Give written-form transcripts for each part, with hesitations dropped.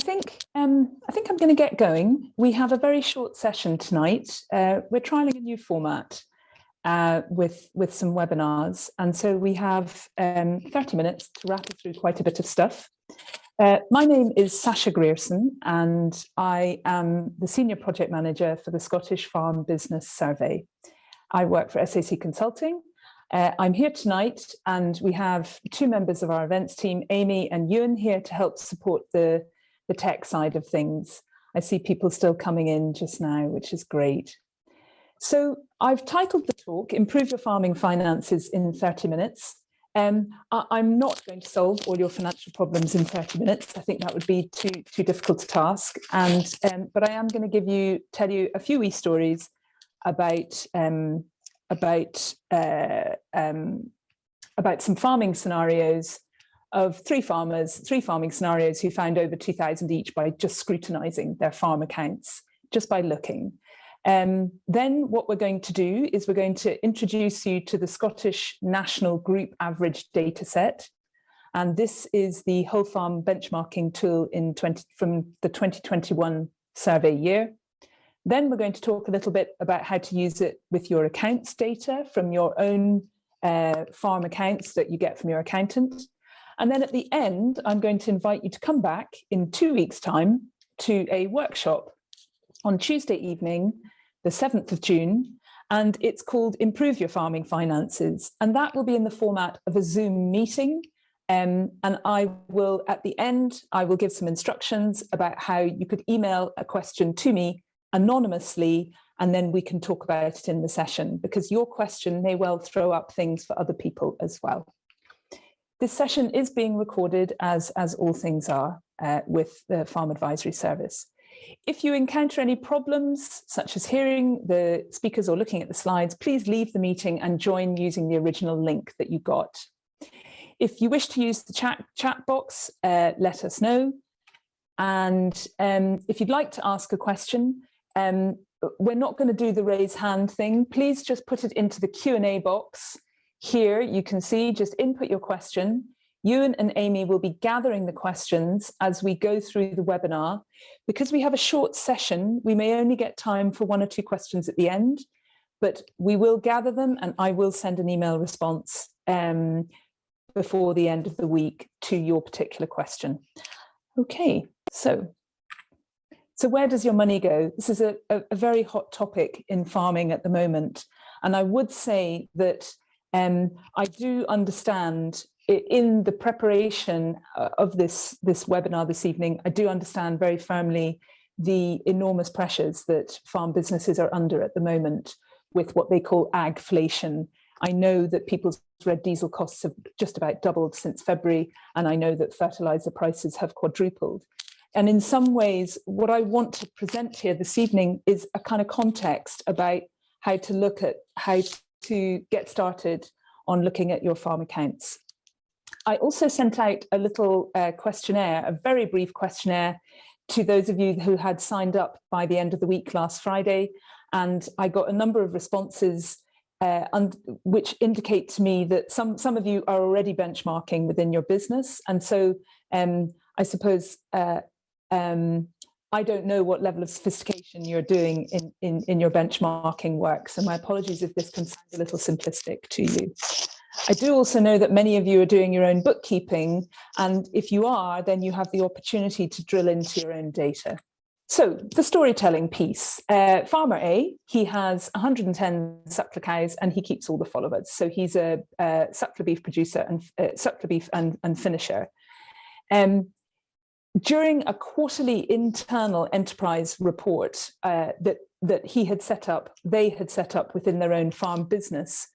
I think I'm going to get going. We have a very short session tonight. We're trialing a new format with some webinars, and so we have 30 minutes to rattle through quite a bit of stuff. My name is Sascha Grierson, and I am the Senior Project Manager for the Scottish Farm Business Survey. I work for SAC Consulting. I'm here tonight, and we have two members of our events team, Amy and Ewan, here to help support the tech side of things. I see people still coming in just now, which is great. So I've titled the talk, Improve Your Farming Finances in 30 Minutes. I'm not going to solve all your financial problems in 30 minutes. I think that would be too difficult a task. But I am going to tell you a few wee stories about some farming scenarios of three farming scenarios who found over 2,000 each by just scrutinising their farm accounts, just by looking. Then what we're going to do is we're going to introduce you to the Scottish National Group Average data set. And this is the whole farm benchmarking tool from the 2021 survey year. Then we're going to talk a little bit about how to use it with your accounts data from your own farm accounts that you get from your accountant. And then at the end, I'm going to invite you to come back in 2 weeks' time to a workshop on Tuesday evening, the 7th of June, and it's called Improve Your Farming Finances. And that will be in the format of a Zoom meeting. And I will, at the end, I will give some instructions about how you could email a question to me anonymously, and then we can talk about it in the session, because your question may well throw up things for other people as well. This session is being recorded, as all things are, with the Farm Advisory Service. If you encounter any problems, such as hearing the speakers or looking at the slides, please leave the meeting and join using the original link that you got. If you wish to use the chat box, let us know. And if you'd like to ask a question, we're not going to do the raise hand thing. Please just put it into the Q&A box. Here you can see, just input your question. Ewan and Amy will be gathering the questions as we go through the webinar. Because we have a short session, we may only get time for 1 or 2 questions at the end, but we will gather them and I will send an email response before the end of the week to your particular question. Okay, so where does your money go? This is a very hot topic in farming at the moment. And I would say that I do understand in the preparation of this webinar this evening, I do understand very firmly the enormous pressures that farm businesses are under at the moment with what they call agflation. I know that people's red diesel costs have just about doubled since February, and I know that fertilizer prices have quadrupled. And in some ways, what I want to present here this evening is a kind of context about how to get started on looking at your farm accounts. I also sent out a little questionnaire, a very brief questionnaire, to those of you who had signed up by the end of the week last Friday, and I got a number of responses which indicate to me that some of you are already benchmarking within your business. And so I suppose I don't know what level of sophistication you're doing in your benchmarking work. So my apologies if this can sound a little simplistic to you. I do also know that many of you are doing your own bookkeeping. And if you are, then you have the opportunity to drill into your own data. So the storytelling piece, Farmer A, he has 110 suckler cows and he keeps all the followers. So he's a suckler beef producer and suckler beef and finisher. During a quarterly internal enterprise report that he had set up, they had set up within their own farm business,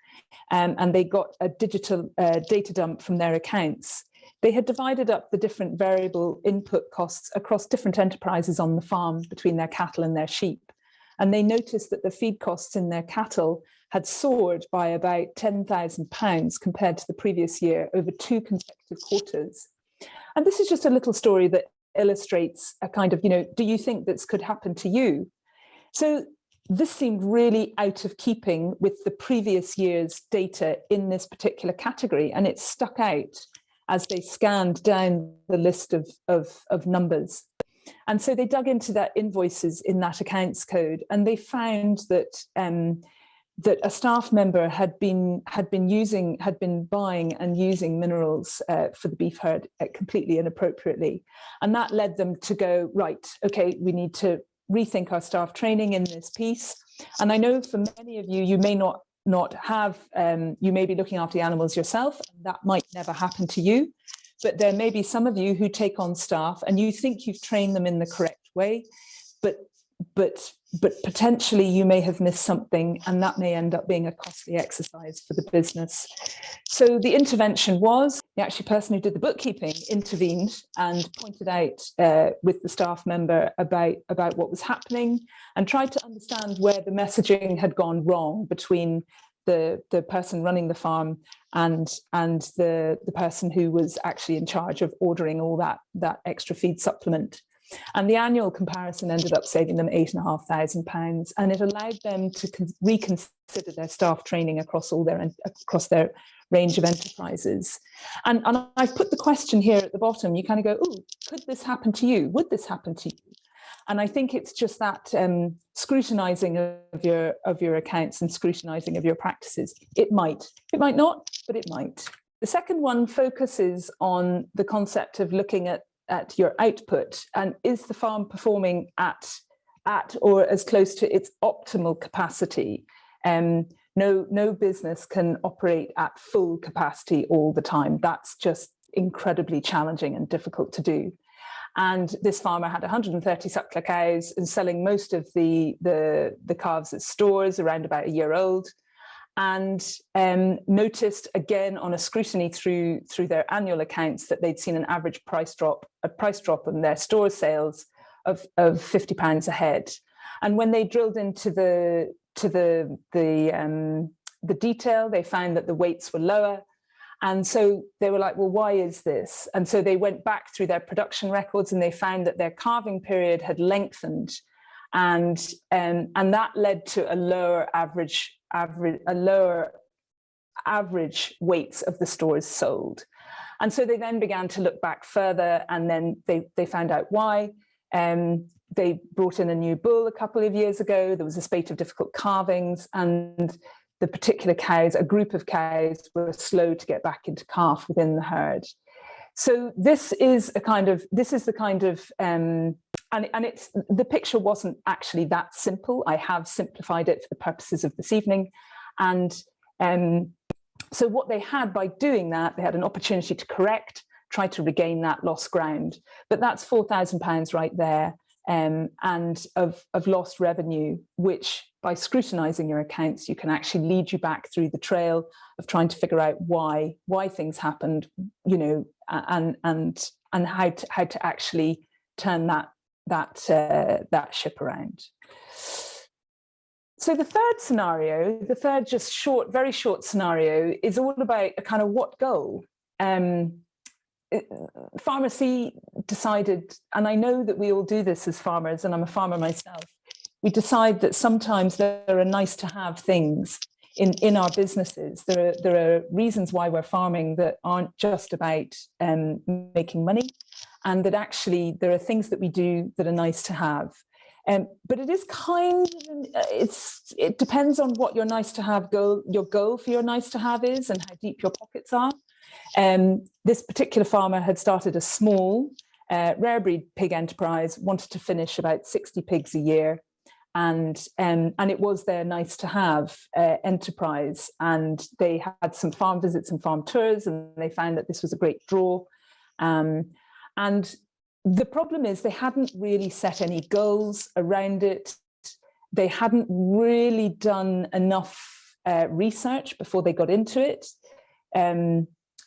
and they got a digital data dump from their accounts. They had divided up the different variable input costs across different enterprises on the farm between their cattle and their sheep. And they noticed that the feed costs in their cattle had soared by about £10,000 compared to the previous year over 2 consecutive quarters. And this is just a little story that illustrates a kind of, do you think this could happen to you? So this seemed really out of keeping with the previous year's data in this particular category, and it stuck out as they scanned down the list of numbers. And so they dug into that invoices in that accounts code, and they found that that a staff member had been buying and using minerals for the beef herd completely inappropriately. And that led them to go, right, okay, we need to rethink our staff training in this piece. And I know for many of you, you may not have, you may be looking after the animals yourself, and that might never happen to you. But there may be some of you who take on staff and you think you've trained them in the correct way, but potentially you may have missed something, and that may end up being a costly exercise for the business. So the intervention was, the actual person who did the bookkeeping intervened and pointed out with the staff member about what was happening, and tried to understand where the messaging had gone wrong between the person running the farm and the person who was actually in charge of ordering all that extra feed supplement. And the annual comparison ended up saving them £8,500, and it allowed them to reconsider their staff training across their range of enterprises. And I've put the question here at the bottom. You kind of go, oh, could this happen to you? Would this happen to you? And I think it's just that scrutinizing of your accounts and scrutinizing of your practices. It might not, but it might. The second one focuses on the concept of looking at your output, and is the farm performing at or as close to its optimal capacity? No business can operate at full capacity all the time. That's just incredibly challenging and difficult to do. And this farmer had 130 suckler cows and selling most of the calves at stores around about a year old, and noticed again on a scrutiny through their annual accounts that they'd seen an average price drop in their store sales of £50 a head. And when they drilled into the detail, they found that the weights were lower. And so they were like, well, why is this? And so they went back through their production records, and they found that their calving period had lengthened, and that led to a lower average weights of the stores sold. And so they then began to look back further, and then they found out why. They brought in a new bull a couple of years ago. There was a spate of difficult calvings, and the particular cows, a group of cows, were slow to get back into calf within the herd. So this is the kind of, and it's, the picture wasn't actually that simple. I have simplified it for the purposes of this evening. And so what they had by doing that, they had an opportunity to correct, try to regain that lost ground. But that's £4,000 right there, and of lost revenue, which by scrutinizing your accounts, you can actually lead you back through the trail of trying to figure out why things happened, you know, and how to actually turn that ship around. So the third scenario, very short scenario, is all about a kind of what goal. Farmer C decided, and I know that we all do this as farmers, and I'm a farmer myself, we decide that sometimes there are nice to have things in our businesses. There are reasons why we're farming that aren't just about making money, and that actually there are things that we do that are nice to have. But it is kind of, it depends on what your nice to have your goal for your nice to have is, and how deep your pockets are. This particular farmer had started a small rare breed pig enterprise, wanted to finish about 60 pigs a year, and it was their nice to have enterprise. And they had some farm visits and farm tours, and they found that this was a great draw. And the problem is they hadn't really set any goals around it. They hadn't really done enough research before they got into it.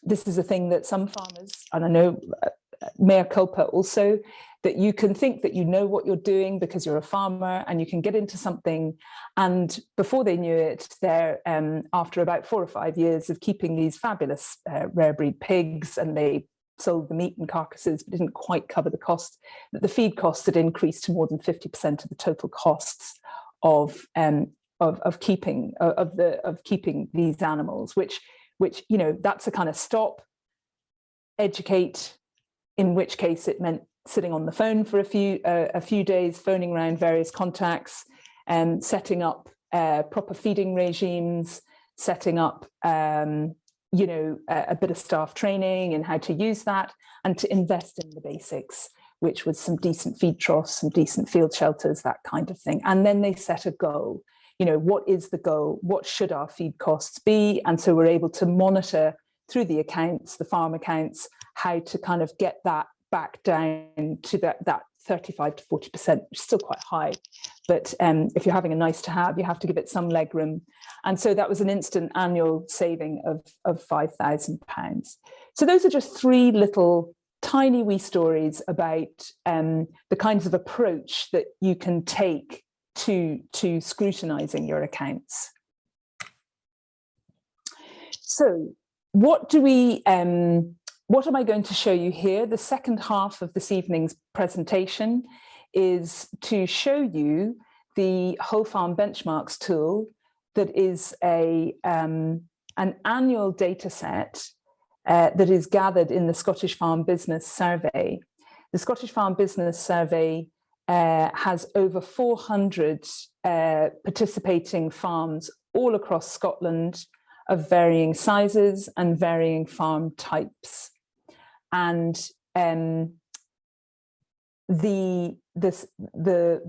This is a thing that some farmers, and I know mea culpa also, that you can think that you know what you're doing because you're a farmer, and you can get into something, and before they knew it, they're after about 4 or 5 years of keeping these fabulous rare breed pigs, and they sold the meat and carcasses, but didn't quite cover the cost. The feed costs had increased to more than 50% of the total costs of keeping these animals, which you know, that's a kind of stop, educate, in which case it meant sitting on the phone for a few days, phoning around various contacts, setting up proper feeding regimes, setting up you know, a bit of staff training and how to use that, and to invest in the basics, which was some decent feed troughs, some decent field shelters, that kind of thing. And then they set a goal. You know, what is the goal? What should our feed costs be? And so we're able to monitor through the accounts, the farm accounts, how to kind of get that back down to that 35 to 40%, which is still quite high. But if you're having a nice to have, you have to give it some leg room. And so that was an instant annual saving of £5,000. So those are just three little tiny wee stories about the kinds of approach that you can take to scrutinizing your accounts. So what am I going to show you here? The second half of this evening's presentation is to show you the whole farm benchmarks tool that is an annual data set that is gathered in the Scottish Farm Business Survey. The Scottish Farm Business Survey has over 400 participating farms all across Scotland of varying sizes and varying farm types. And the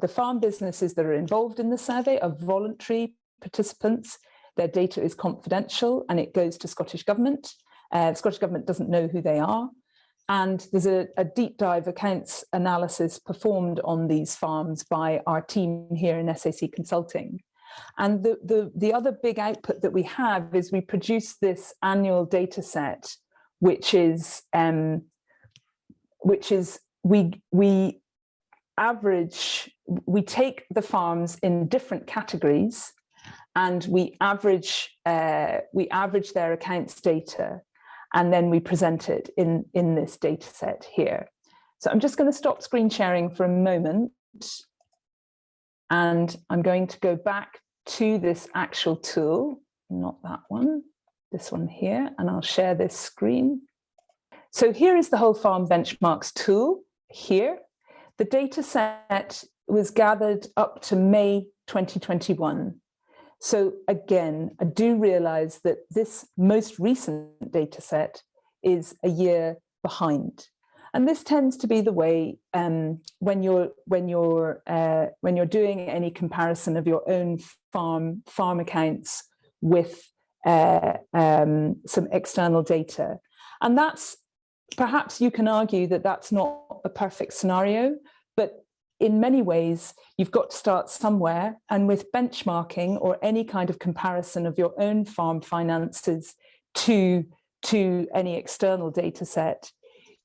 farm businesses that are involved in the survey are voluntary participants. Their data is confidential and it goes to Scottish Government. The Scottish Government doesn't know who they are. And there's a deep dive accounts analysis performed on these farms by our team here in SAC Consulting. And the other big output that we have is we produce this annual data set, which is we take the farms in different categories and we average their accounts data, and then we present it in this data set here. So I'm just going to stop screen sharing for a moment, and I'm going to go back to this actual tool, not that one, this one here, and I'll share this screen. So here is the whole farm benchmarks tool here. The data set was gathered up to May 2021. So again, I do realize that this most recent data set is a year behind. And this tends to be the way when you're doing any comparison of your own farm accounts with some external data. And that's, perhaps you can argue that that's not a perfect scenario, but in many ways, you've got to start somewhere. And with benchmarking or any kind of comparison of your own farm finances to any external data set,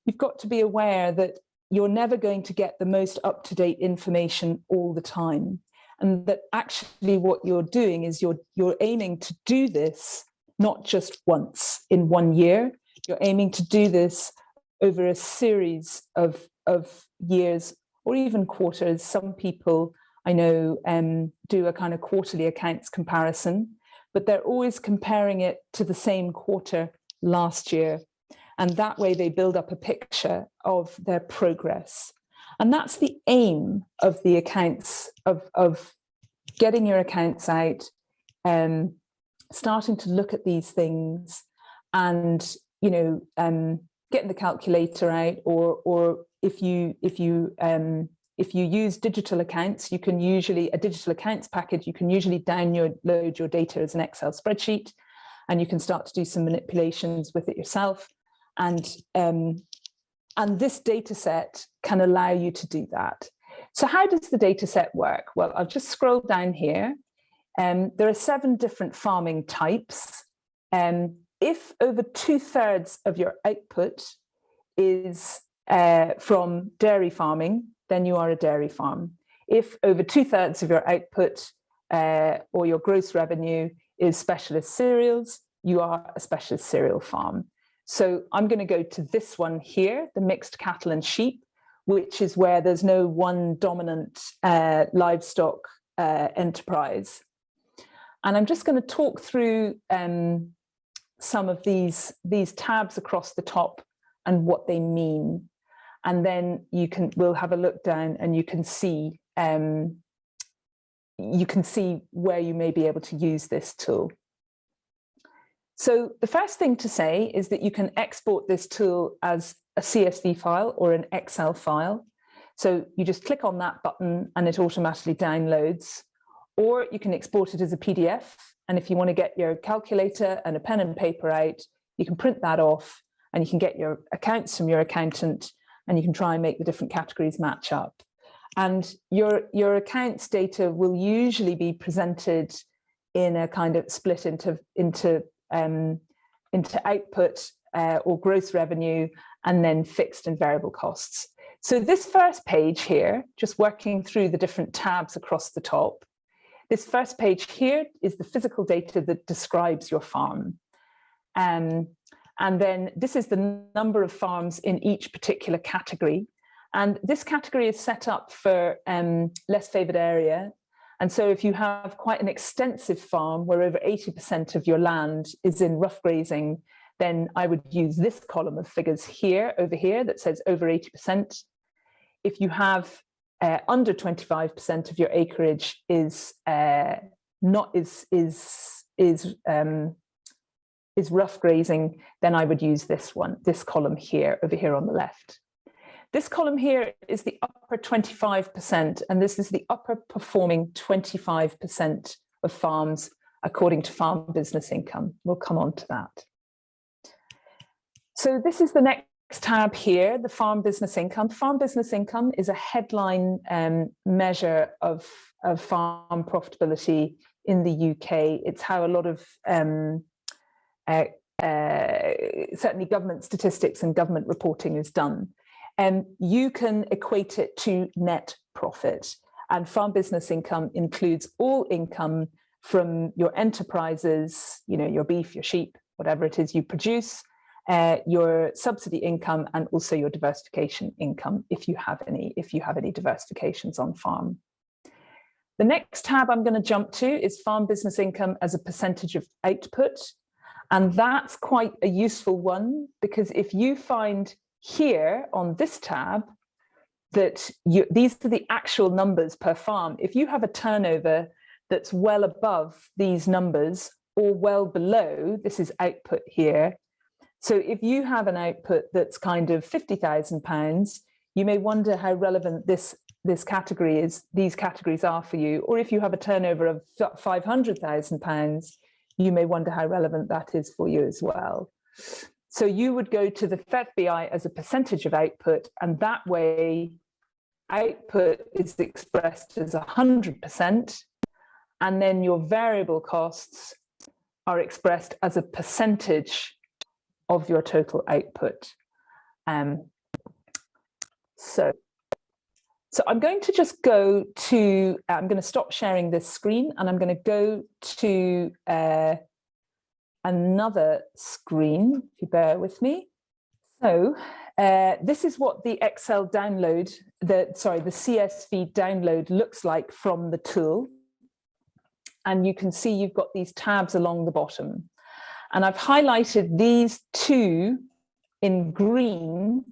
you've got to be aware that you're never going to get the most up-to-date information all the time. And that actually what you're doing is you're aiming to do this not just once in 1 year, you're aiming to do this over a series of years or even quarters. Some people I know do a kind of quarterly accounts comparison, but they're always comparing it to the same quarter last year. And that way they build up a picture of their progress. And that's the aim of the accounts, of getting your accounts out, starting to look at these things and, you know, getting the calculator out, or if you use digital accounts, you can usually, a digital accounts package, you can usually download your data as an Excel spreadsheet, and you can start to do some manipulations with it yourself. And this data set can allow you to do that. So how does the data set work? Well, I'll just scroll down here. There are 7 different farming types. If over 2/3 of your output is from dairy farming, then you are a dairy farm. If over 2/3 of your output or your gross revenue is specialist cereals, you are a specialist cereal farm. So I'm going to go to this one here, the mixed cattle and sheep, which is where there's no one dominant livestock enterprise. And I'm just going to talk through some of these tabs across the top and what they mean. And then we'll have a look down, and you can see where you may be able to use this tool. So the first thing to say is that you can export this tool as a CSV file or an Excel file. So you just click on that button and it automatically downloads, or you can export it as a PDF. And if you want to get your calculator and a pen and paper out, you can print that off and you can get your accounts from your accountant, and you can try and make the different categories match up. And your accounts data will usually be presented in a kind of split into output or gross revenue, and then fixed and variable costs. So this first page here, just working through the different tabs across the top, this first page here is the physical data that describes your farm. And then this is the number of farms in each particular category. And this category is set up for less favoured area. And so if you have quite an extensive farm where over 80% of your land is in rough grazing, then I would use this column of figures here, over here, that says over 80%. If you have under 25% of your acreage is rough grazing, then I would use this column here, over here on the left. This column here is the upper 25%, and this is the upper performing 25% of farms according to farm business income. We'll come on to that. So this is the next tab here, the farm business income. Farm business income is a headline measure of farm profitability in the UK. It's how a lot of certainly government statistics and government reporting is done. And you can equate it to net profit. And farm business income includes all income from your enterprises, your beef, your sheep, whatever it is you produce, your subsidy income, and also your diversification income, if you have any diversifications on farm. The next tab I'm going to jump to is farm business income as a percentage of output. And that's quite a useful one, because if you find here on this tab that these are the actual numbers per farm, if you have a turnover that's well above these numbers or well below, this is output here. So if you have an output that's kind of £50,000, you may wonder how relevant these categories are for you. Or if you have a turnover of £500,000, you may wonder how relevant that is for you as well. So you would go to the FEFBI as a percentage of output, and that way output is expressed as 100%, and then your variable costs are expressed as a percentage of your total output. So I'm going to just go to, I'm going to stop sharing this screen, and I'm going to go to another screen, if you bear with me. So this is what the Excel download, the CSV download looks like from the tool. And you can see you've got these tabs along the bottom. And I've highlighted these two in green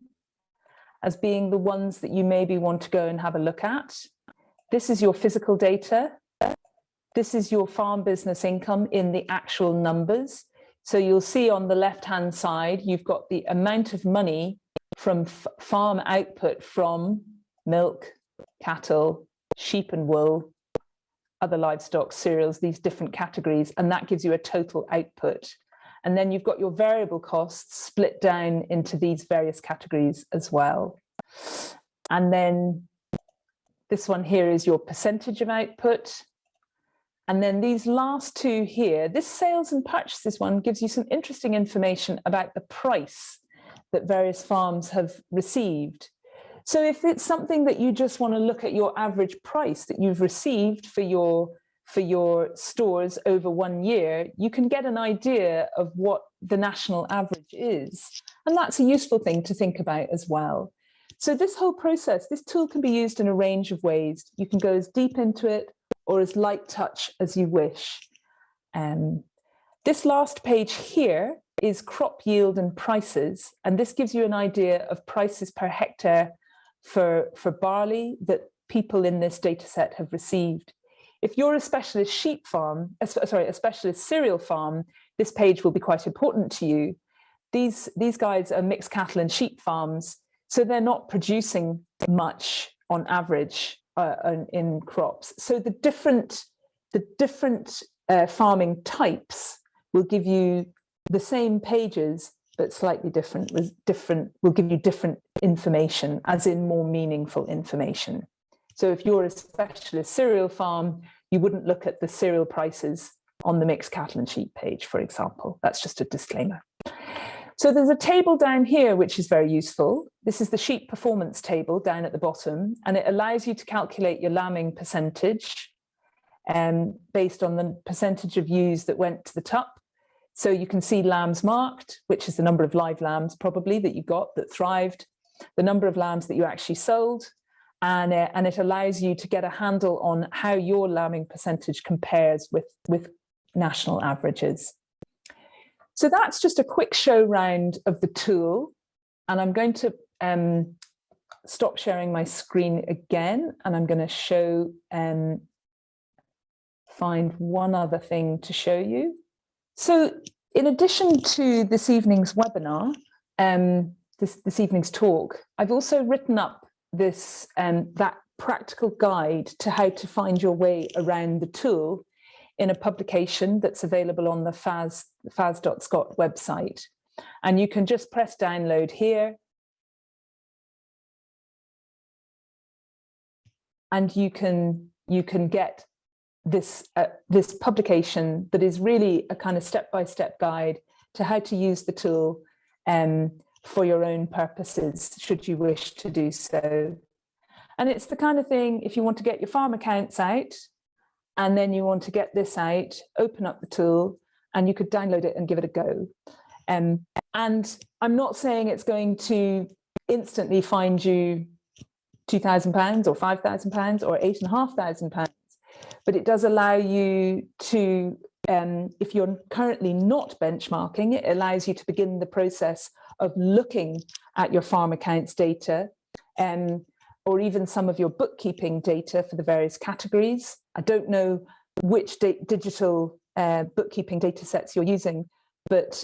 as being the ones that you maybe want to go and have a look at. This is your physical data. This is your farm business income in the actual numbers. So you'll see on the left-hand side, you've got the amount of money from farm output from milk, cattle, sheep and wool, other livestock, cereals, these different categories, and that gives you a total output. And then you've got your variable costs split down into these various categories as well. And then this one here is your percentage of output. And then these last two here, this sales and purchases one gives you some interesting information about the price that various farms have received. So if it's something that you just want to look at your average price that you've received for your stores over 1 year, you can get an idea of what the national average is. And that's a useful thing to think about as well. So this whole process, this tool can be used in a range of ways. You can go as deep into it or as light touch as you wish. This last page here is crop yield and prices, and this gives you an idea of prices per hectare for barley that people in this data set have received. If you're a specialist sheep farm, a specialist cereal farm, this page will be quite important to you. These guys are mixed cattle and sheep farms, so they're not producing much on average in crops. So the different farming types will give you the same pages, but slightly different, will give you different information, as in more meaningful information. So if you're a specialist cereal farm, you wouldn't look at the cereal prices on the mixed cattle and sheep page, for example. That's just a disclaimer. So there's a table down here, which is very useful. This is the sheep performance table down at the bottom, and it allows you to calculate your lambing percentage based on the percentage of ewes that went to the tup. So you can see lambs marked, which is the number of live lambs probably that you got that thrived, the number of lambs that you actually sold, and it allows you to get a handle on how your lambing percentage compares with national averages. So that's just a quick show round of the tool, and I'm going to stop sharing my screen again, and I'm going to show find one other thing to show you. So in addition to this evening's webinar, this evening's talk, I've also written up this that practical guide to how to find your way around the tool in a publication that's available on the fas.scot website. And you can just press download here, and you can get this publication that is really a kind of step-by-step guide to how to use the tool for your own purposes, should you wish to do so. And it's the kind of thing, if you want to get your farm accounts out, and then you want to get this out, open up the tool, and you could download it and give it a go. And I'm not saying it's going to instantly find you £2,000 or £5,000 or £8,500, but it does allow you to, if you're currently not benchmarking, it allows you to begin the process of looking at your farm accounts data, or even some of your bookkeeping data for the various categories. I don't know which digital bookkeeping data sets you're using, but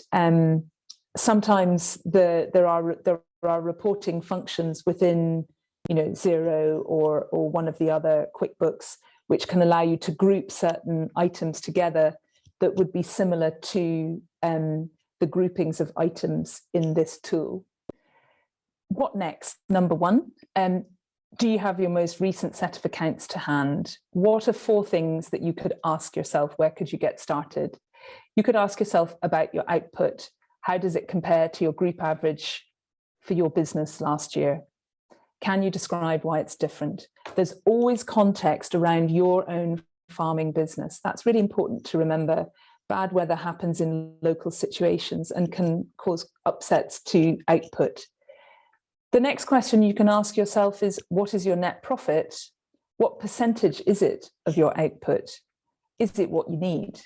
sometimes there are reporting functions within, Xero or one of the other QuickBooks, which can allow you to group certain items together that would be similar to the groupings of items in this tool. What next? Number one, do you have your most recent set of accounts to hand? What are 4 things that you could ask yourself? Where could you get started? You could ask yourself about your output. How does it compare to your group average for your business last year? Can you describe why it's different? There's always context around your own farming business. That's really important to remember. Bad weather happens in local situations and can cause upsets to output. The next question you can ask yourself is, what is your net profit? What percentage is it of your output? Is it what you need?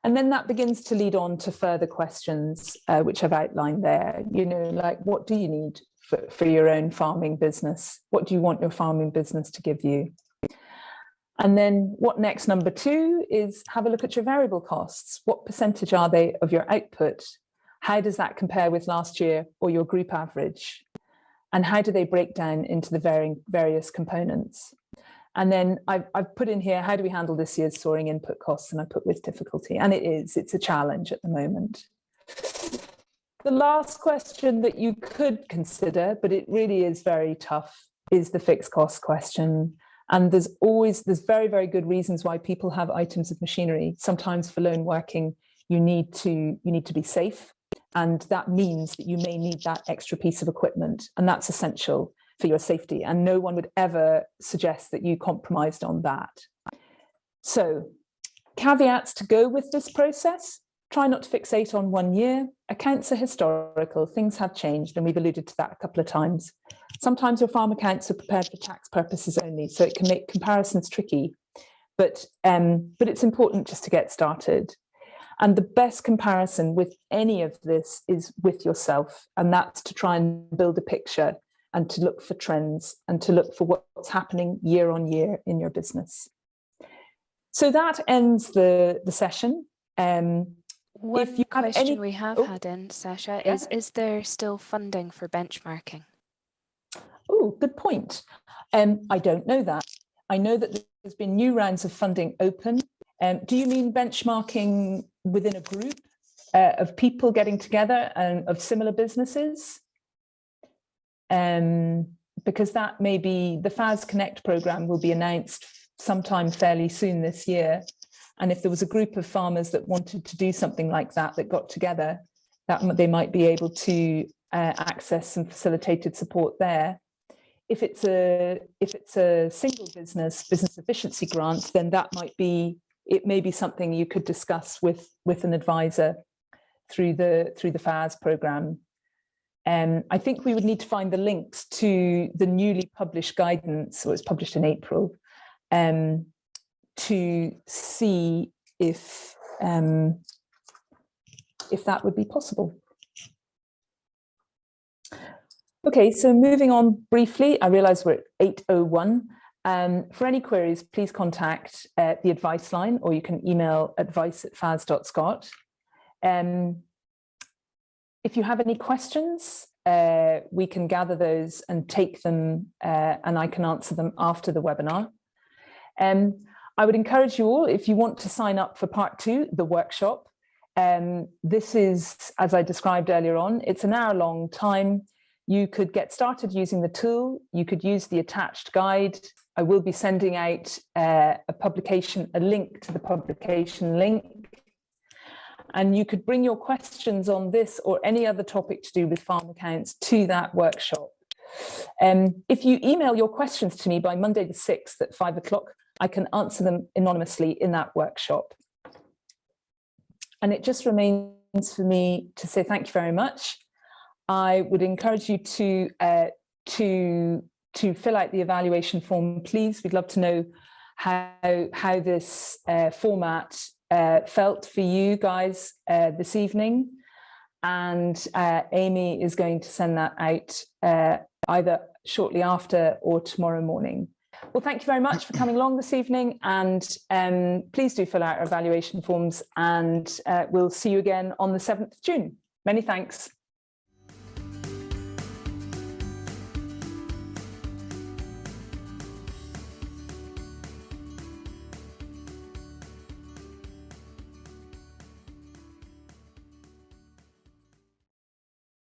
And then that begins to lead on to further questions, which I've outlined there. Like, what do you need for your own farming business? What do you want your farming business to give you? And then what next? Number 2 is have a look at your variable costs. What percentage are they of your output? How does that compare with last year or your group average? And how do they break down into the various components? And then I've put in here, how do we handle this year's soaring input costs? And I put with difficulty, and it's a challenge at the moment. The last question that you could consider, but it really is very tough, is the fixed cost question. And there's very, very good reasons why people have items of machinery. Sometimes for lone working, you need to be safe. And that means that you may need that extra piece of equipment, and that's essential for your safety. And no one would ever suggest that you compromised on that. So caveats to go with this process: try not to fixate on 1 year. Accounts are historical, things have changed, and we've alluded to that a couple of times. Sometimes your farm accounts are prepared for tax purposes only, so it can make comparisons tricky, but it's important just to get started. And the best comparison with any of this is with yourself. And that's to try and build a picture and to look for trends and to look for what's happening year on year in your business. So that ends the session. One if you have question any... we have had in, Sascha, is there still funding for benchmarking? Oh, good point. I don't know that. I know that there's been new rounds of funding open. Do you mean benchmarking within a group of people getting together and of similar businesses? Because that may be, the FAS Connect program will be announced sometime fairly soon this year. And if there was a group of farmers that wanted to do something like that, that got together, that they might be able to access some facilitated support there. If it's a single business efficiency grant, then that might be, it may be something you could discuss with an advisor through the FAS program. I think we would need to find the links to the newly published guidance, so it's published in April, to see if that would be possible. Okay, so moving on briefly, I realise we're at 8:01. For any queries, please contact the advice line, or you can email advice@fas.scot. If you have any questions, we can gather those and take them, and I can answer them after the webinar. I would encourage you all, if you want to sign up for part 2, the workshop. This is, as I described earlier on, it's an hour-long time. You could get started using the tool. You could use the attached guide. I will be sending out a link to the publication link. And you could bring your questions on this or any other topic to do with farm accounts to that workshop. If you email your questions to me by Monday the 6th at 5 o'clock, I can answer them anonymously in that workshop. And it just remains for me to say thank you very much. I would encourage you to fill out the evaluation form, please. We'd love to know how this format felt for you guys this evening. And Amy is going to send that out either shortly after or tomorrow morning. Well, thank you very much for coming along this evening, and please do fill out our evaluation forms, and we'll see you again on the 7th of June. Many thanks.